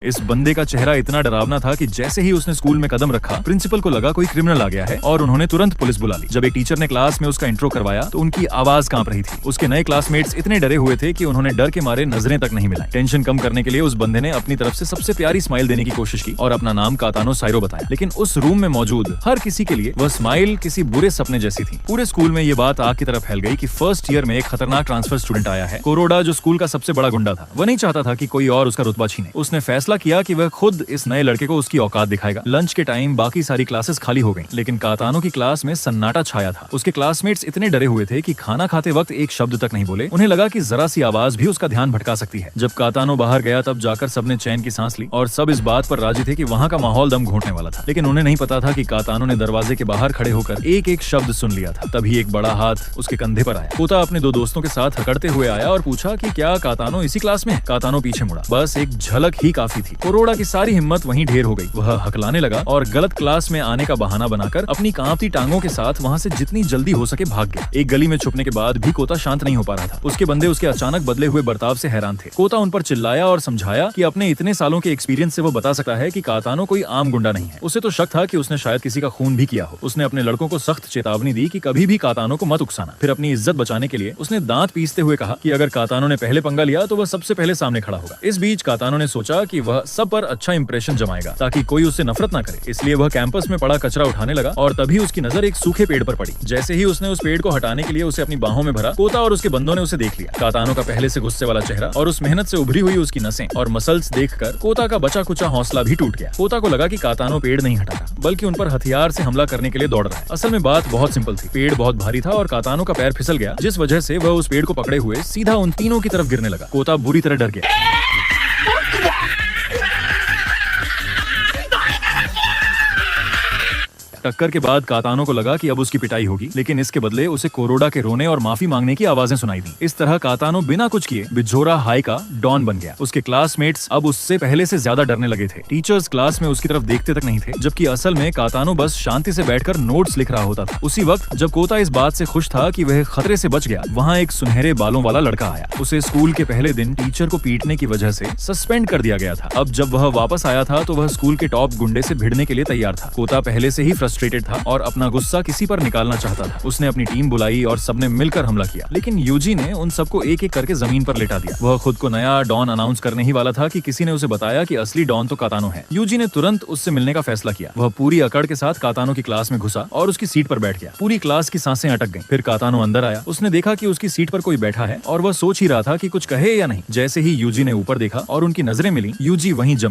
इस बंदे का चेहरा इतना डरावना था कि जैसे ही उसने स्कूल में कदम रखा, प्रिंसिपल को लगा कोई क्रिमिनल आ गया है और उन्होंने तुरंत पुलिस बुला ली। जब एक टीचर ने क्लास में उसका इंट्रो करवाया तो उनकी आवाज कांप रही थी। उसके नए क्लासमेट्स इतने डरे हुए थे कि उन्होंने डर के मारे नजरें तक नहीं मिलाई। टेंशन कम करने के लिए उस बंदे ने अपनी तरफ से सबसे प्यारी स्माइल देने की कोशिश की और अपना नाम कातानो साइरो बताया। लेकिन उस रूम में मौजूद हर किसी के लिए वह स्माइल किसी बुरे सपने जैसी थी। पूरे स्कूल में ये बात आग की तरफ फैल गई कि फर्स्ट ईयर में एक खतरनाक ट्रांसफर स्टूडेंट आया है। कोरोडा, जो स्कूल का सबसे बड़ा गुंडा था, वह नहीं चाहता था कि कोई और उसका रुतबा छीने। उसने फैसला किया कि वह खुद इस नए लड़के को उसकी औकात दिखाएगा। लंच के टाइम बाकी सारी क्लासेस खाली हो गईं, लेकिन कातानो की क्लास में सन्नाटा छाया था। उसके क्लासमेट्स इतने डरे हुए थे कि खाना खाते वक्त एक शब्द तक नहीं बोले। उन्हें लगा कि जरा सी आवाज भी उसका ध्यान भटका सकती है। जब कातानो बाहर गया तब जाकर सबने चैन की सांस ली और सब इस बात पर राजी थे कि वहाँ का माहौल दम घोंटने वाला था। लेकिन उन्हें नहीं पता था कि कातानो ने दरवाजे के बाहर खड़े होकर एक एक शब्द सुन लिया था। तभी एक बड़ा हाथ उसके कंधे पर आया। कोता अपने दो दोस्तों के साथ हकड़ते हुए आया और पूछा कि क्या कातानो इसी क्लास में है? कातानो पीछे मुड़ा। बस एक झलक ही काफी थी। कोरोडा की सारी हिम्मत वहीं ढेर हो गई। वह हकलाने लगा और गलत क्लास में आने का बहाना बनाकर अपनी कांपती टांगों के साथ वहाँ से जितनी जल्दी हो सके भाग गया। एक गली में छुपने के बाद भी कोता शांत नहीं हो पा रहा था। उसके बंदे उसके अचानक बदले हुए बर्ताव से हैरान थे। कोता उन पर चिल्लाया और समझाया कि अपने इतने सालों के एक्सपीरियंस से वो बता सकता है कि कातानो कोई आम गुंडा नहीं है। उसे तो शक था कि उसने शायद किसी का खून भी किया हो। उसने अपने लड़कों को सख्त चेतावनी दी कि कभी भी कातानो को मत उकसाना। फिर अपनी इज्जत बचाने के लिए उसने दांत पीसते हुए कहा कि अगर कातानो ने पहले पंगा लिया तो वह सबसे पहले सामने खड़ा होगा। इस बीच कातानो ने सोचा कि वह सब पर अच्छा इंप्रेशन जमाएगा ताकि कोई उससे नफरत ना करे। इसलिए वह कैंपस में पड़ा कचरा उठाने लगा और तभी उसकी नजर एक सूखे पेड़ पर पड़ी। जैसे ही उसने उस पेड़ को हटाने के लिए उसे अपनी बाहों में भरा, कोता और उसके बंदों ने उसे देख लिया। कातानो का पहले से गुस्से वाला चेहरा और उस मेहनत से उभरी हुई उसकी नसें और मसल्स देखकर कोता का बचा कुचा हौसला भी टूट गया। कोता को लगा कि कातानो पेड़ नहीं हटा रहा बल्कि उन पर हथियार से हमला करने के लिए दौड़ रहा है। असल में बात बहुत सिंपल थी। पेड़ बहुत भारी था और कातानो का पैर फिसल गया, जिस वजह से वह उस पेड़ को पकड़े हुए सीधा उन तीनों की तरफ गिरने लगा। कोता बुरी तरह डर गया। टक्कर के बाद कातानो को लगा कि अब उसकी पिटाई होगी, लेकिन इसके बदले उसे कोरोडा के रोने और माफी मांगने की आवाजें सुनाई दी। इस तरह कातानो बिना कुछ किए बिजोरा हाई का डॉन बन गया। उसके क्लासमेट्स अब उससे पहले से ज्यादा डरने लगे थे। टीचर्स क्लास में उसकी तरफ देखते तक नहीं थे, जबकि असल में कातानो बस शांति से बैठकर नोट्स लिख रहा होता था। उसी वक्त जब कोता इस बात से खुश था कि वह खतरे से बच गया, वहाँ एक सुनहरे बालों वाला लड़का आया। उसे स्कूल के पहले दिन टीचर को पीटने की वजह से सस्पेंड कर दिया गया था। अब जब वह वापस आया था तो वह स्कूल के टॉप गुंडे से भिड़ने के लिए तैयार था। कोता पहले से ही फ्रस्ट्रेटेड था और अपना गुस्सा किसी पर निकालना चाहता था। उसने अपनी टीम बुलाई और सबने मिलकर हमला किया, लेकिन यूजी ने उन सबको एक एक करके जमीन पर लेटा दिया। वह खुद को नया डॉन अनाउंस करने ही वाला था कि किसी ने उसे बताया कि असली डॉन तो कातानो है। यूजी ने तुरंत उससे मिलने का फैसला किया। वह पूरी अकड़ के साथ कातानो की क्लास में घुसा और उसकी सीट पर बैठ गया। पूरी क्लास की सांसें अटक गईं। फिर कातानो अंदर आया। उसने देखा कि उसकी सीट पर कोई बैठा है और वह सोच ही रहा था कि कुछ कहे या नहीं। जैसे ही यूजी ने ऊपर देखा और उनकी नजरें मिली, यूजी वहीं जम